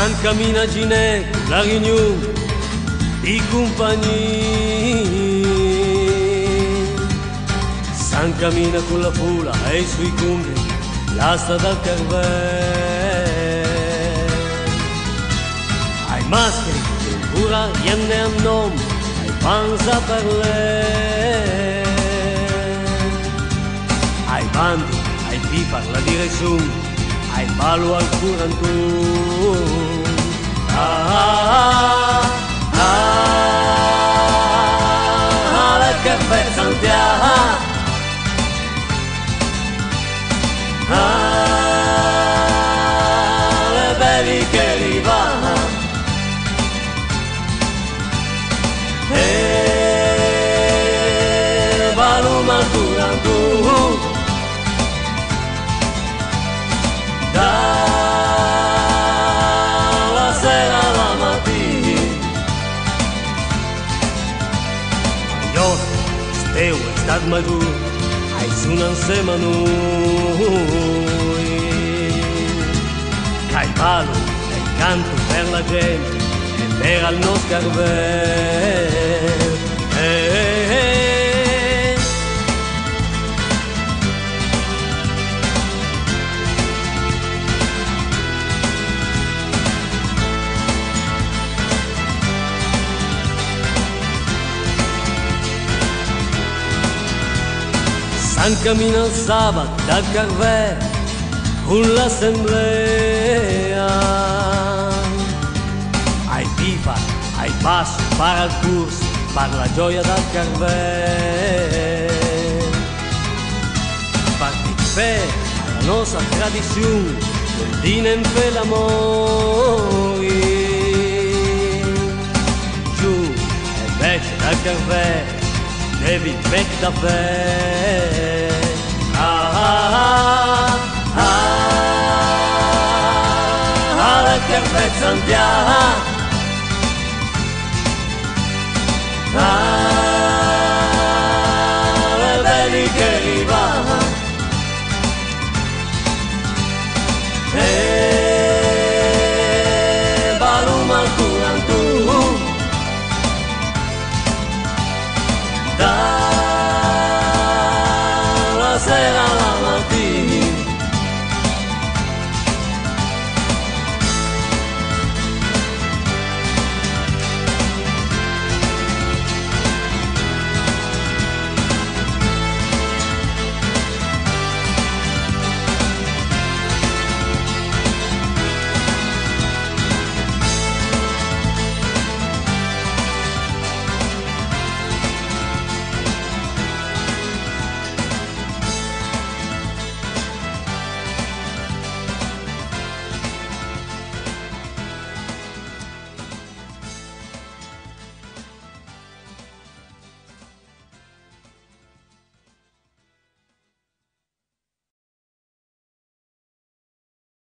En camina Ginec, la Réunion i compagnie. San cammina con la folla e i suoi cumbi, l'asta del carver. Ai mascheri che ancora gli hanno nome, ai pans a parlare. Ai bandi, ai pipa la direzione, ai ballo al curantone. La caffè Santiago, le bevi che li va, e ballo al curantone. Dalla sera alla mattina, io steu è stato maturo, ai sono insieme a noi. Cai ballo e canto per la gente e per il nostro carver. San cammina il sabato dal carver con l'assemblea. Ai pipa, ai passo, para il corso, per la gioia del carver. Partecipare alla nostra tradizione, del diner per l'amore. Giù e invece dal carver devi mettere da fe. La caffè Santiago,